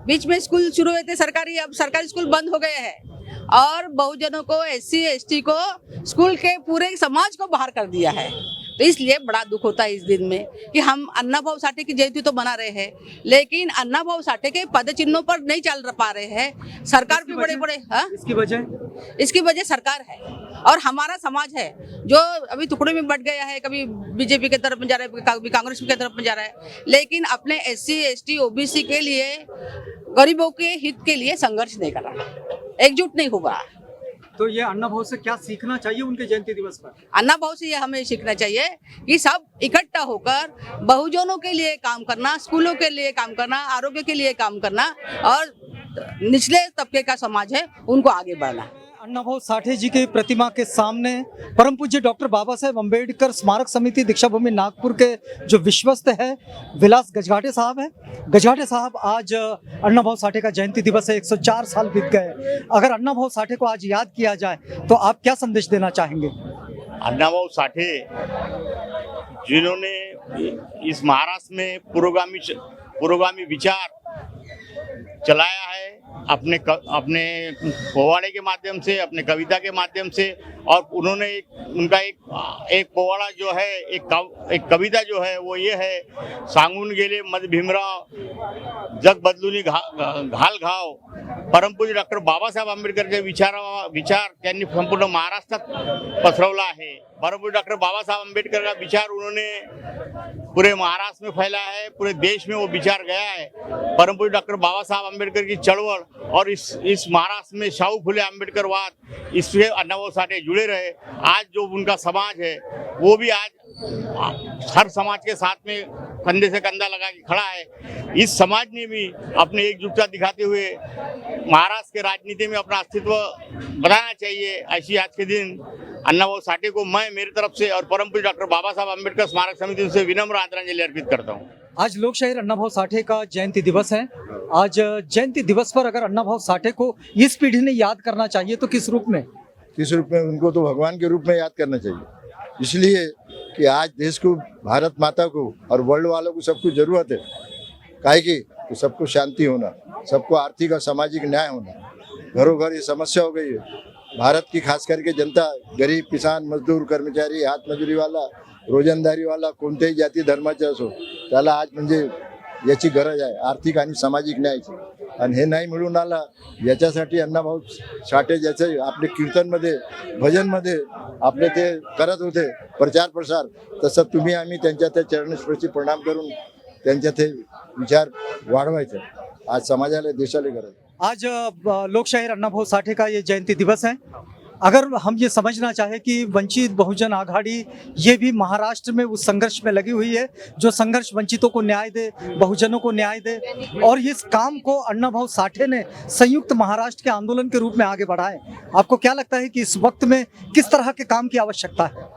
बीच में स्कूल शुरू हुए थे सरकारी, अब सरकारी स्कूल बंद हो गए हैं और बहुजनों को, SC ST को, स्कूल के पूरे समाज को बाहर कर दिया है। तो इसलिए बड़ा दुख होता है इस दिन में कि हम अन्ना भाऊ साठे की जयंती तो मना रहे हैं, लेकिन अन्ना भाऊ साठे के पद चिन्हों पर नहीं चल पा रहे हैं। सरकार भी बड़े बड़े इसकी वजह सरकार है और हमारा समाज है जो अभी टुकड़े में बट गया है, कभी बीजेपी की तरफ में जा रहा है, कभी कांग्रेस की तरफ में जा रहा है, लेकिन अपने SC ST OBC के लिए, गरीबों के हित के लिए संघर्ष नहीं कर रहा, एकजुट नहीं हो रहा। तो ये अन्ना भाऊ से क्या सीखना चाहिए उनके जयंती दिवस पर? अन्ना भाऊ से ये हमें सीखना चाहिए कि सब इकट्ठा होकर बहुजनों के लिए काम करना, स्कूलों के लिए काम करना, आरोग्य के लिए काम करना और निचले तबके का समाज है उनको आगे बढ़ना। अन्ना भाऊ साठे जी की प्रतिमा के सामने परम पूज्य डॉक्टर बाबा साहेब अम्बेडकर स्मारक समिति दीक्षाभूमि नागपुर के जो विश्वस्त है विलास गजघाटे साहब है। गजघाटे साहब, आज अन्ना भाऊ साठे का जयंती दिवस है, 104 साल बीत गए। अगर अन्ना भाऊ साठे को आज याद किया जाए तो आप क्या संदेश देना चाहेंगे? अन्ना भाऊ साठे जिन्होंने इस महाराष्ट्र में पुरोगामी विचार चलाया है, अपने पोवाड़े के माध्यम से, अपने कविता के माध्यम से, और उन्होंने उनका एक पोवाड़ा जो है, एक कविता जो है वो ये है, सांगून गेले मद भीमराव जग बदलूनी घाल घाव। परम पूज्य डॉक्टर बाबासाहेब आंबेडकरचे विचार त्यांनी संपूर्ण महाराष्ट्रात पसरवला आहे। परम पूज्य डॉक्टर बाबासाहेब आंबेडकर का विचार उन्होंने पूरे महाराष्ट्र में फैला है, पूरे देश में वो विचार गया है। परम पूज्य डॉक्टर बाबा साहब अम्बेडकर की चळवळ और इस महाराष्ट्र में शाहू फुले अम्बेडकरवाद, इससे अन्ना भाऊ साठे जुड़े रहे। आज जो उनका समाज है वो भी आज हर समाज के साथ में कंधे से कंधा लगा के खड़ा है। इस समाज ने भी अपनी एकजुटता दिखाते हुए महाराष्ट्र के राजनीति में अपना अस्तित्व बनाना चाहिए। ऐसी आज के दिन अन्ना भाऊ साठे को मैं मेरी तरफ से और परम पूज्य डॉक्टर बाबा साहब अम्बेडकर स्मारक समिति से विनम्र आदरांजलि अर्पित करता हूँ। आज लोकशाहीर अन्ना भाऊ साठे का जयंती दिवस है। आज जयंती दिवस पर अगर अन्ना भाऊ साठे को इस पीढ़ी ने याद करना चाहिए तो किस रूप में? उनको तो भगवान के रूप में याद करना चाहिए, इसलिए कि आज देश को, भारत माता को और वर्ल्ड वालों को सबको जरूरत है। काहे कि तो सबको शांति होना, सबको आर्थिक और सामाजिक न्याय होना। घरों घर ये समस्या हो गई है। भारत की खास करके जनता, गरीब, किसान, मजदूर, कर्मचारी, हातमजुरी वाला, रोजंदारी वाला, कोणत्याही जाती धर्माचे असो, त्याला आज म्हणजे याची गरज आहे, आर्थिक आणि सामाजिक न्यायाची। आणि हे नाही मिळून आला याच्यासाठी अण्णा भाऊ साठे ज्याचे आपले कीर्तनमध्ये, भजनमध्ये आपले ते करत होते प्रचार प्रसार, तसं तुम्ही आम्ही त्यांच्या त्या चरणस्पर्शी प्रणाम करून त्यांच्या ते विचार वाढवायचे। आज समाजाला, देशाला गरज। आज लोकशाहीर अन्ना भाऊ साठे का ये जयंती दिवस है। अगर हम ये समझना चाहें कि वंचित बहुजन आघाड़ी ये भी महाराष्ट्र में उस संघर्ष में लगी हुई है जो संघर्ष वंचितों को न्याय दे, बहुजनों को न्याय दे, और इस काम को अन्ना भाऊ साठे ने संयुक्त महाराष्ट्र के आंदोलन के रूप में आगे बढ़ाए। आपको क्या लगता है कि इस वक्त में किस तरह के काम की आवश्यकता है?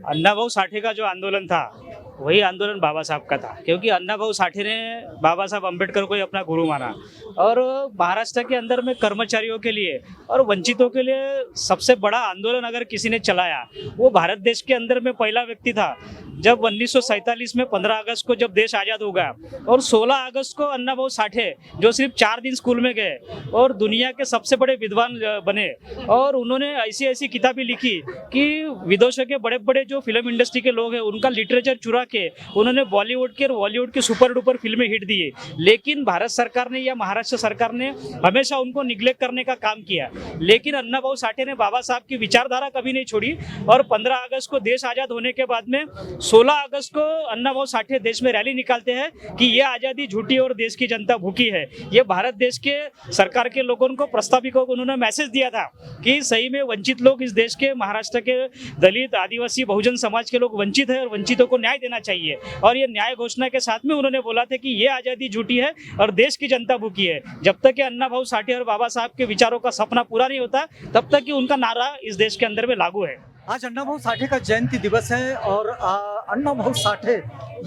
अन्ना भाऊ साठे का जो आंदोलन था वही आंदोलन बाबा साहब का था, क्योंकि अन्ना भाऊ साठे ने बाबा साहब अम्बेडकर को ही अपना गुरु माना और महाराष्ट्र के अंदर में कर्मचारियों के लिए और वंचितों के लिए सबसे बड़ा आंदोलन अगर किसी ने चलाया वो भारत देश के अंदर में पहला व्यक्ति था। जब 1947 में 15 अगस्त को जब देश आज़ाद हो गया और 16 अगस्त को अन्ना भाऊ साठे जो सिर्फ 4 दिन स्कूल में गए और दुनिया के सबसे बड़े विद्वान बने और उन्होंने ऐसी ऐसी किताबें लिखी कि विदेशों के बड़े बड़े जो फिल्म इंडस्ट्री के लोग हैं उनका लिटरेचर चुरा के उन्होंने बॉलीवुड के और बॉलीवुड की सुपर डुपर फिल्में हिट दिए। लेकिन भारत सरकार ने या महाराष्ट्र सरकार ने हमेशा उनको निग्लेक्ट करने का काम किया। लेकिन अन्ना भाऊ साठे ने बाबा साहब की विचारधारा कभी नहीं छोड़ी और 15 अगस्त को देश आज़ाद होने के बाद में 16 अगस्त को अन्ना भाऊ साठे देश में रैली निकालते हैं कि ये आज़ादी झूठी और देश की जनता भूखी है। ये भारत देश के सरकार के लोगों को, प्रस्ताविकों को उन्होंने मैसेज दिया था कि सही में वंचित लोग इस देश के, महाराष्ट्र के दलित, आदिवासी, बहुजन समाज के लोग वंचित है और वंचितों को न्याय देना चाहिए। और ये न्याय घोषणा के साथ में उन्होंने बोला था कि ये आज़ादी झूठी है और देश की जनता भूखी है। जब तक कि अन्ना भाऊ साठे और बाबा साहब के विचारों का सपना पूरा नहीं होता तब तक कि उनका नारा इस देश के अंदर में लागू है। आज अन्ना भाऊ साठे का जयंती दिवस है और अन्ना भाऊ साठे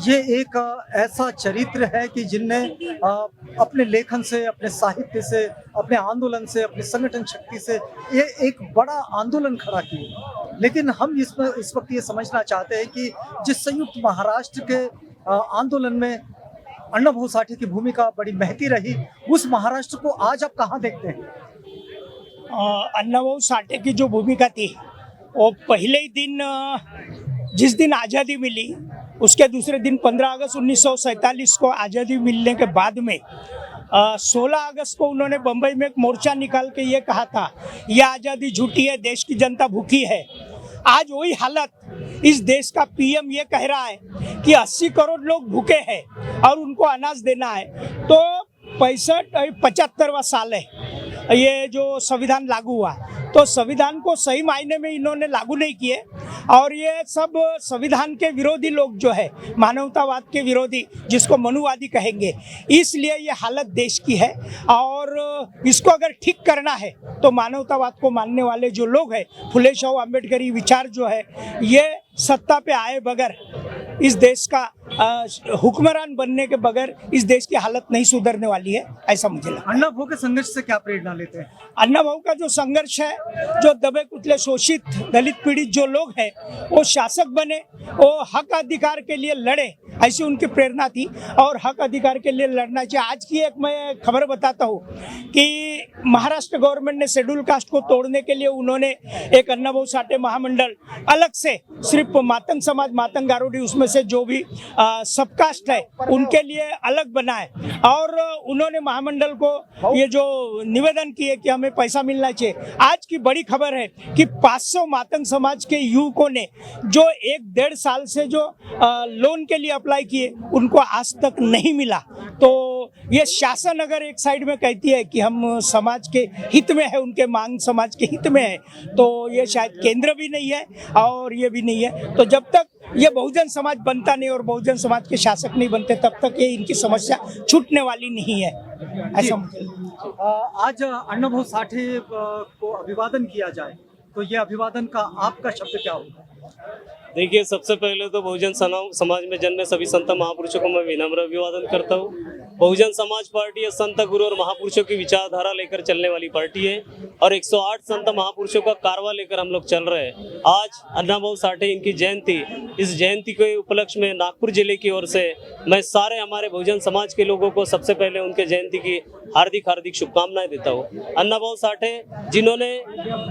ये एक ऐसा चरित्र है कि जिनने अपने लेखन से, अपने साहित्य से, अपने आंदोलन से, अपने संगठन शक्ति से ये एक बड़ा आंदोलन खड़ा किया। लेकिन हम इस वक्त ये समझना चाहते हैं कि जिस संयुक्त महाराष्ट्र के आंदोलन में अन्ना भाऊ साठे की भूमिका बड़ी महती रही, उस महाराष्ट्र को आज आप कहाँ देखते हैं? अन्ना भाऊ साठे की जो भूमिका थी वो पहले ही दिन जिस दिन आज़ादी मिली उसके दूसरे दिन 15 अगस्त 1947 को आज़ादी मिलने के बाद में 16 अगस्त को उन्होंने बम्बई में एक मोर्चा निकाल के ये कहा था, ये आज़ादी झूठी है, देश की जनता भूखी है। आज वही हालत इस देश का पीएम ये कह रहा है कि 80 करोड़ लोग भूखे हैं और उनको अनाज देना है। तो 75वां साल है ये जो संविधान लागू हुआ, तो संविधान को सही मायने में इन्होंने लागू नहीं किए और ये सब संविधान के विरोधी लोग जो है, मानवतावाद के विरोधी, जिसको मनुवादी कहेंगे, इसलिए ये हालत देश की है। और इसको अगर ठीक करना है तो मानवतावाद को मानने वाले जो लोग हैं, फुले शाह अम्बेडकरी विचार जो है, ये सत्ता पे आए बगैर इस देश का हुक्मरान बनने के बगैर इस देश की हालत नहीं सुधरने वाली है, ऐसा मुझे लगता है। अन्ना भाऊ के संघर्ष से क्या प्रेरणा लेते हैं? अन्ना भाऊ का जो संघर्ष है, जो दबे कुचले शोषित दलित पीड़ित जो लोग हैं वो शासक बने, वो हक अधिकार के लिए लड़े, ऐसी उनकी प्रेरणा थी और हक अधिकार के लिए लड़ना चाहिए। आज की एक मैं खबर बताता हूँ कि महाराष्ट्र गवर्नमेंट ने शेड्यूल कास्ट को तोड़ने के लिए उन्होंने एक अन्ना भाऊ साठे महामंडल अलग से सिर्फ मातंग समाज, मातंग गारोडी, उसमें से जो भी सब कास्ट है उनके लिए अलग बनाए और उन्होंने महामंडल को ये जो निवेदन किए कि हमें पैसा मिलना चाहिए। आज की बड़ी खबर है कि 500 मातंग समाज के युवकों ने जो 1-1.5 साल से जो लोन के लिए अप्लाई किए, उनको आज तक नहीं मिला। तो ये शासन अगर एक साइड में कहती है कि हम समाज के हित में है, उनके मांग समाज के हित में है, तो ये शायद केंद्र भी नहीं है और ये भी नहीं है। तो जब तक ये बहुजन समाज बनता नहीं और बहुजन समाज के शासक नहीं बनते, तब तक ये इनकी समस्या छूटने वाली नहीं है, ऐसा मुझे लगता है। आज अन्ना भाऊ साठे को अभिवादन किया जाए तो ये अभिवादन का आपका शब्द क्या होगा? देखिए, सबसे पहले तो बहुजन समाज में जन्मे सभी संत महापुरुषों को मैं विनम्र अभिवादन करता हूँ। बहुजन समाज पार्टी या संत गुरु और महापुरुषों की विचारधारा लेकर चलने वाली पार्टी है और 108 संत महापुरुषों का कारवा लेकर हम लोग चल रहे हैं। आज अन्ना भाऊ साठे इनकी जयंती, इस जयंती के उपलक्ष्य में नागपुर जिले की ओर से मैं सारे हमारे बहुजन समाज के लोगों को सबसे पहले उनके जयंती की हार्दिक हार्दिक शुभकामनाएं देता हूँ। अन्ना भाऊ साठे जिन्होंने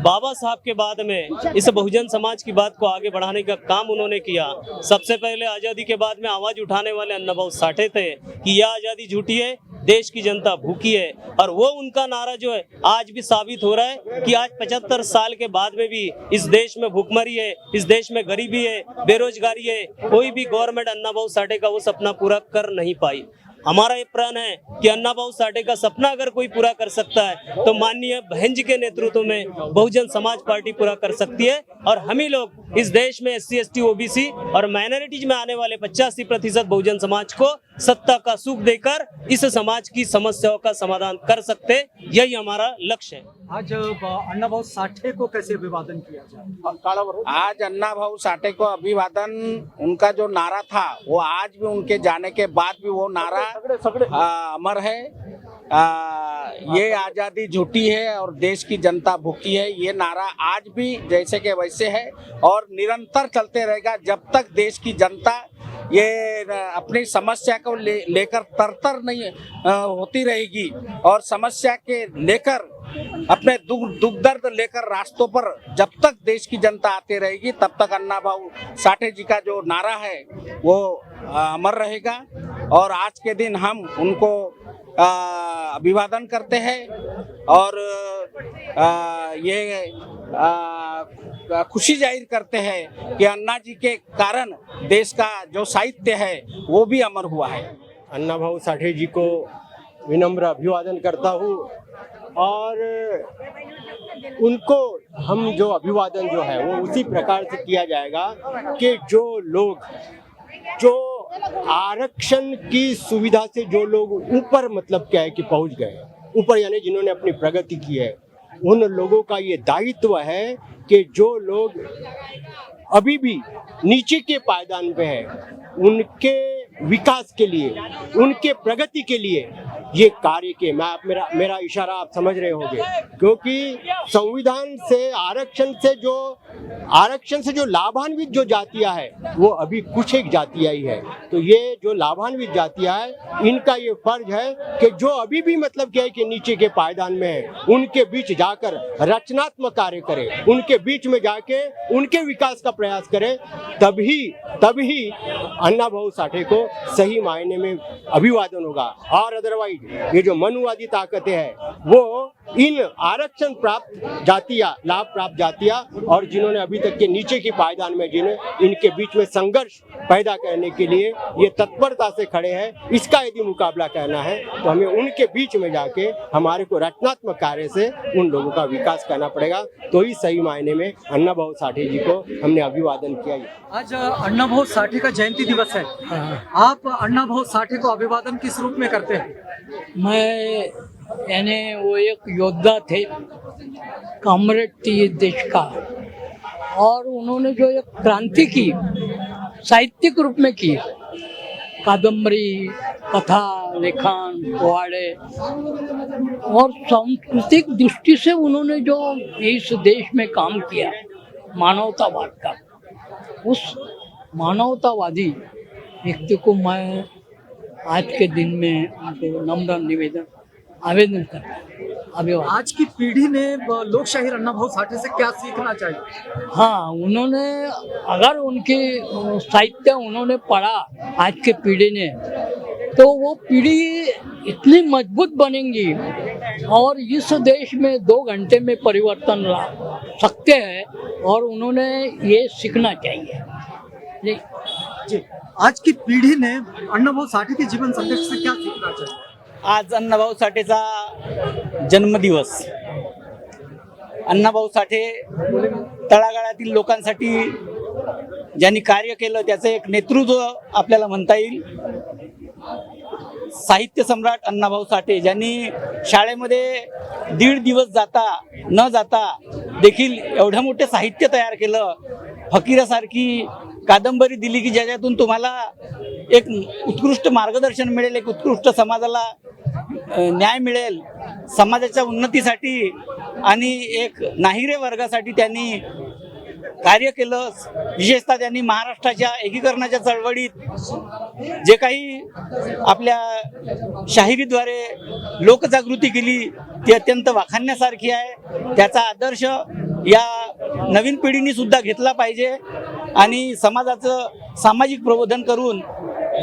बाबा साहब के बाद में इस बहुजन समाज की बात को आगे बढ़ाने का काम उन्होंने किया। सबसे पहले आज़ादी के बाद में आवाज उठाने वाले अन्ना भाऊ साठे थे कि यह आज़ादी झूठी है, देश की जनता भूखी है। और वो उनका नारा जो है आज भी साबित हो रहा है कि आज 75 साल के बाद में भी इस देश में भूखमरी है, इस देश में गरीबी है, बेरोजगारी है, कोई भी गवर्नमेंट अन्ना भाऊ साठे का वो सपना पूरा कर नहीं पाई। हमारा ये प्रण है कि अन्ना भाऊ साठे का सपना अगर कोई पूरा कर सकता है तो माननीय बहन जी के नेतृत्व में बहुजन समाज पार्टी पूरा कर सकती है। और हम ही लोग इस देश में SC, ST, OBC और माइनॉरिटीज में आने वाले 85% बहुजन समाज को सत्ता का सुख देकर इस समाज की समस्याओं का समाधान कर सकते, यही हमारा लक्ष्य है। आज अन्ना भाऊ साठे को कैसे अभिवादन किया जाए? आज अन्ना भाऊ साठे को अभिवादन, उनका जो नारा था वो आज भी उनके जाने के बाद भी वो नारा अमर है। ये आज़ादी झूठी है और देश की जनता भूखी है, ये नारा आज भी जैसे के वैसे है और निरंतर चलते रहेगा जब तक देश की जनता ये अपनी समस्या को लेकर तरतर नहीं होती रहेगी और समस्या के लेकर अपने दुख दर्द लेकर रास्तों पर जब तक देश की जनता आती रहेगी, तब तक अन्ना भाऊ साठे जी का जो नारा है वो अमर रहेगा। और आज के दिन हम उनको अभिवादन करते हैं और ये खुशी जाहिर करते हैं कि अन्ना जी के कारण देश का जो साहित्य है वो भी अमर हुआ है। अन्ना भाऊ साठे जी को विनम्र अभिवादन करता हूँ और उनको हम जो अभिवादन जो है वो उसी प्रकार से किया जाएगा कि जो लोग जो आरक्षण की सुविधा से जो लोग ऊपर मतलब क्या है कि पहुंच गए ऊपर, यानी जिन्होंने अपनी प्रगति की है, उन लोगों का ये दायित्व है कि जो लोग अभी भी नीचे के पायदान पे है उनके विकास के लिए, उनके प्रगति के लिए ये कार्य किए। मेरा इशारा आप समझ रहे होंगे, क्योंकि संविधान से आरक्षण से जो लाभान्वित जो जातियां है वो अभी कुछ एक जातियां ही है। तो ये जो लाभान्वित जातियां है, इनका ये फर्ज है कि जो अभी भी मतलब क्या है कि नीचे के पायदान में है, उनके बीच जाकर रचनात्मक कार्य करे, उनके बीच में जाके उनके विकास का प्रयास करे। तभी अन्ना भाऊ साठे को सही मायने में अभिवादन होगा। और अदरवाइज ये जो मनुवादी ताकतें हैं वो इन आरक्षण प्राप्त जातियां, लाभ प्राप्त जातियां और जिन्होंने अभी तक के नीचे की पायदान में जिन्हें, इनके बीच में संघर्ष पैदा करने के लिए ये तत्परता से खड़े हैं। इसका यदि मुकाबला करना है तो हमें उनके बीच में जाके हमारे को रचनात्मक कार्य से उन लोगों का विकास करना पड़ेगा। तो ही सही मायने में अन्ना भाऊ साठे जी को हमने अभिवादन किया। आज अन्ना भाऊ साठे का जयंती दिवस है। आप अन्ना भाऊ साठे को अभिवादन किस रूप में करते हैं? यानी वो एक योद्धा थे, कॉमरेड थी देश का, और उन्होंने जो एक क्रांति की साहित्यिक रूप में की, कादम्बरी, कथा, लेखन, पोवाड़े, और सांस्कृतिक दृष्टि से उन्होंने जो इस देश में काम किया मानवतावाद का, उस मानवतावादी व्यक्ति को मैं आज के दिन में उनको नम्र आवेदन करता हूँ। आज की पीढ़ी ने लोकशाही अन्ना भाऊ साठे से क्या सीखना चाहिए? हाँ, उन्होंने अगर उनकी साहित्य उन्होंने पढ़ा आज के पीढ़ी ने, तो वो पीढ़ी इतनी मजबूत बनेंगी और इस देश में 2 घंटे में परिवर्तन ला सकते हैं, और उन्होंने ये सीखना चाहिए। जी, आज की पीढ़ी ने अन्ना भाऊ साठे के जीवन संघर्ष से क्या सीखना चाहिए? आज अण्णाभाऊ साठेचा जन्मदिवस। अण्णाभाऊ साठे तळागाळातील लोकांसाठी ज्यांनी कार्य केलं त्याचं एक नेतृत्व आपल्याला म्हणता येईल। साहित्य सम्राट अण्णाभाऊ साठे ज्यांनी शाळेमध्ये 1.5 दिवस न जाता देखील एवढं मोठे साहित्य तयार केलं, फकीरासारखी कादंबरी दिली की ज्याच्यातून तुम्हाला एक उत्कृष्ट मार्गदर्शन मिळेल, एक उत्कृष्ट समाजाला न्याय मिळेल, समाजाच्या उन्नतीसाठी आणि एक नाहिरे वर्गासाठी त्यांनी कार्य केलं। विशेषतः त्यांनी महाराष्ट्राच्या एकीकरणाच्या चळवळीत जे काही आपल्या शाहिरीद्वारे लोकजागृती केली ती अत्यंत वाखाणण्यासारखी आहे। त्याचा आदर्श या नवीन पिढीने सुद्धा घेतला पाहिजे आणि समाजाचं सामाजिक प्रबोधन करून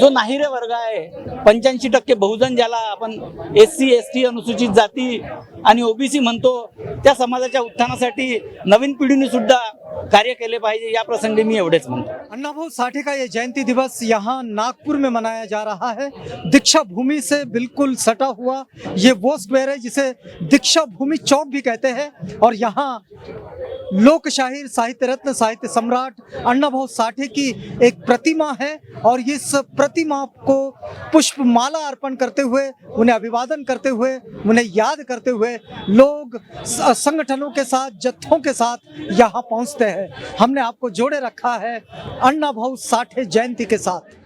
जो नाहिरे वर्ग आहे, 85% बहुजन ज्याला आपण SC ST अनुसूचित जाती आणि OBC म्हणतो, त्या समाजाच्या उत्थानासाठी नवीन पिढीने सुद्धा कार्य केले पाहिजे। या प्रसंगी मी एवढेच म्हणतो। अन्ना भाऊ साठे का ये जयंती दिवस यहाँ नागपुर में मनाया जा रहा है। दीक्षा भूमि से बिल्कुल सटा हुआ ये वो स्क्वायर है जिसे दीक्षा भूमि चौक भी कहते हैं, और यहाँ लोक शाहीर, साहित्य रत्न, साहित्य सम्राट अन्ना भाऊ साठे की एक प्रतिमा है, और इस प्रतिमा को पुष्पमाला अर्पण करते हुए, उन्हें अभिवादन करते हुए, उन्हें याद करते हुए लोग संगठनों के साथ, जत्थों के साथ यहाँ पहुँचते हैं। हमने आपको जोड़े रखा है अन्ना भाऊ साठे जयंती के साथ।